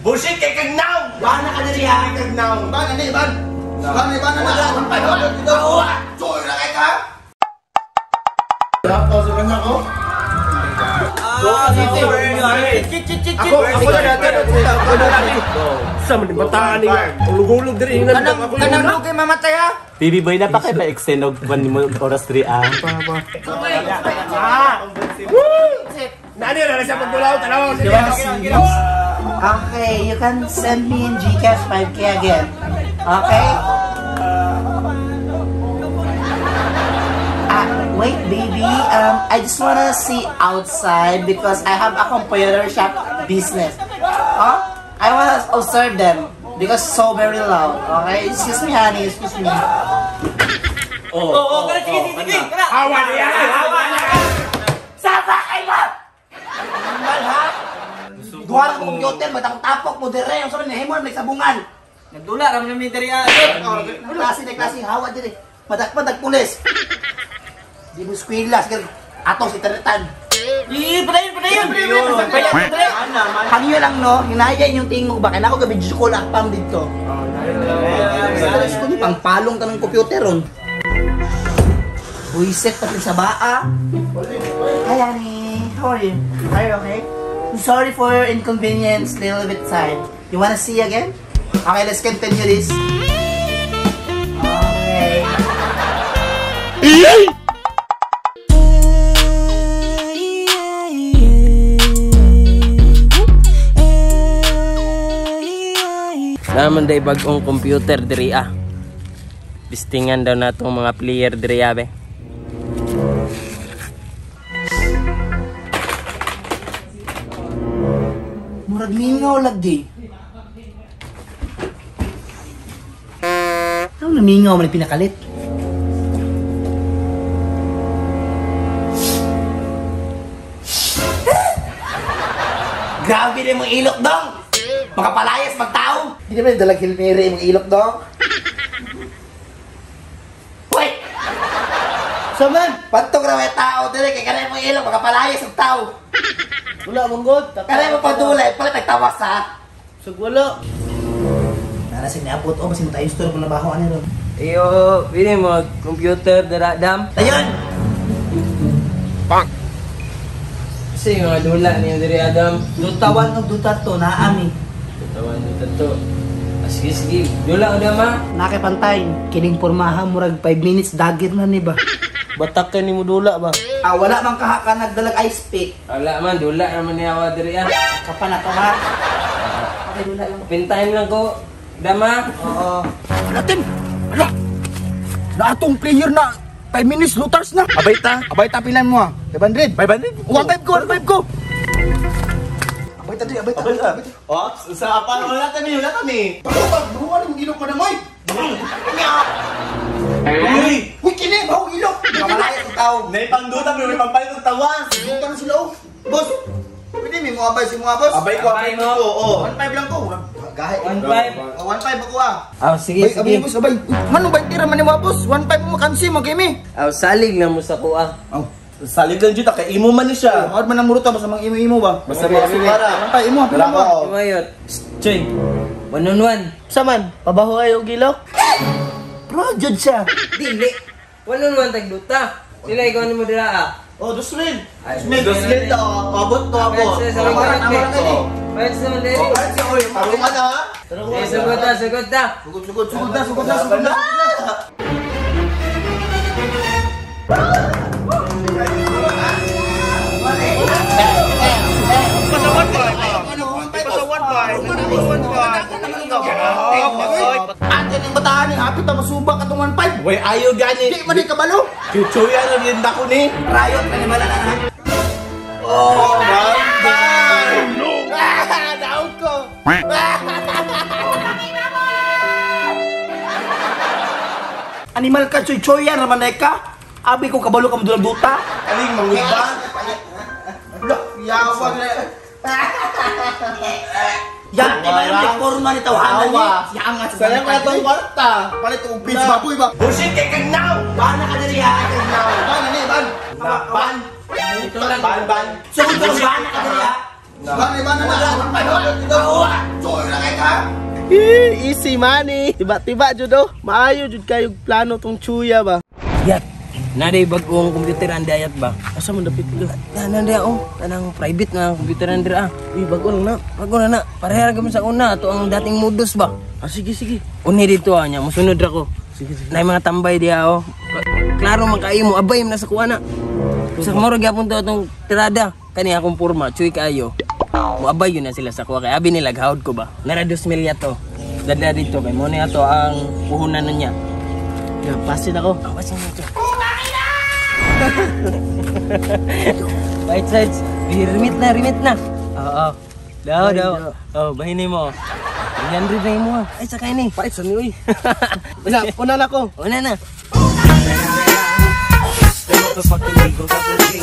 Bullshit kay kagnaw! Bana ka diri ha? Kagnaw. Ban, ani, ban. Ban na. Choy na kay ka. Ako sa kanya ko. Ako na natin. Sa mga bataan niya. Ulog-ulog diri. Kanang lugay mamatay ha? Baby boy na pa kayo pa-extend og 1 mo oras 3 ah. Nani na siya pagtulaw. Tanaw. Okay, you can send me in GCash 5K again. Okay? Wait, baby. I just wanna see outside because I have a computer shop business. Huh? I wanna observe them because so very loud. Okay? Excuse me, honey. Excuse me. Sige. Hawa niya. Saba kayo! Mal ha? Duha lang kong computer, matang-tapok mo dire. Ang sabi niya, may sabungan. Nagdula ram na miteri ah. Klase hawa dire. Madak pulis. Di mo skwila, sige. Atos internetan. Padayon. Hangyo lang no, hinaya inyong tingog ba? Kaya ako gabi ko lakpam dito. Salas ko ni pangpalong ka ng computer ron. Buiset pati sa baa. Hi honey, how are you? Are you okay? I'm sorry for your inconvenience, little bit time. You wanna see again? Okay, let's continue this. Okay. Naman day bagong computer diri ah. Listingan daw na itong mga player diri ah be. Murag mingaw lagi. Ano namingaw man pinakalit? Grabe na yung ilok dong! Makapalayas magtao! Hindi naman dalag hilmiri yung ilok dong. Wait! So man, pantong raw yung tao dili kaya kanay mong ilok makapalayas magtao. Wala manggod. Kanay mo padulay, palit nagtawas ha. Sug wala. Nara sinabot o masin tayo store kung nabaho ano ron. Iyo, pili mo computer dira dam. Ayun! Pang! Kasi mga dula niyo diri Adam. Dutawan o dutato, naami. Tawan dito to. Sige. Dula udah ma. Nakipantay, kining pormaha murag 5 minutes dagit na ni ba? Batak ka ni mo dula ba? Wala man kahaka nagdalag ice pick. Wala man dula naman ni awa diri ah. Kapan na to ha? Okay, wala lang. Pintayin lang ko. Dama. Oo. Natin. Ala. Na atong player na 5 minutes lutars na. Abay ta pilan mo ah. 500. 1.5 ko. Abay ta. Oh, sa apa wala kami. Buwan ang ilok pa na moy. Uy, kini bawo ilok. Makalayas ang tao. Nay pangduta pero may pangpalit ng tawan. Bukan sila oh. Boss. Pwede may mga abay si mga boss. Abay ko oo. 1.5 lang ko. Gahe. 1.5. 1.5 ako ah. Sige. Abay boss, abay. Mano ba tira man ni mga boss? 1.5 mo kansi magimi. Salig na mo sa kuha. Salig lang dito kay imo man ni siya. Hard man ang muruta basta mang imo ba? Basta mga sumara. Antay imo pila mo. Mayot. Choy. 1-on-1. Saman, pabaho kayo gilok? Projud siya. Dili. 1-on-1 tagduta. Sila ikaw ni mo dira ah. Oh, Duslin. Duslin to. Abot to ako. Bayad sa mandiri. Tarungan na. Sugod ta. Sugod na. Ate ning bataan ni hapit ta masubak atong 1.5. Way ayo gani. Di man di kabalo. Chuchuyan na din ako ni. Riot na ni malala na. Oh, bye. No. Daog ko. Animal ka, choy-choyan naman na ka. Abi ko kabalo ka madulang duta. Aling mangudba. Yawa na. Yan, di ba yung reforma ni tawanan niya? Yang nga Sayang na itong kwarta. Palit og beach baboy ba? Bullshit kay kagnaw. Bana ka diri ha? Kagnaw. Ban ani ban. Ban. Ito lang. Ban. Sugod ka bana ka diri ha? Ban na. Ito. Choy Easy money. Tiba-tiba jud oh. Maayo jud kayo plano tong chuya ba. Yat. Naday bagong computer andayat ba? Asa man dapit ko? Nanda oh, tanang private na computer andira ah. Uy, bago lang na. Bago na. Pareha gamit sa una ato ang dating modus ba. Ah, sige. Uni dito nya, musunod ra ko. Sige. Nay mga tambay diha oh. Klaro man kaayo mo abay na sa kuana. Sa moro gyapon to atong tirada. Kani akong porma, chuy kaayo. Mo abay yun na sila sa kuha kay abi nila gahod ko ba. Nara 2 milya to. Dada dito kay mo ni ato ang puhunan na niya. Ya, pasin ako. Awasin mo to. Wait, sides. Remit na. Oo. Daw. Oh, bahini mo. Yan rin mo. Ay, sakay ni. Pait sa ni uy. Una na ko. Una na. Motherfucking Eagle Double G.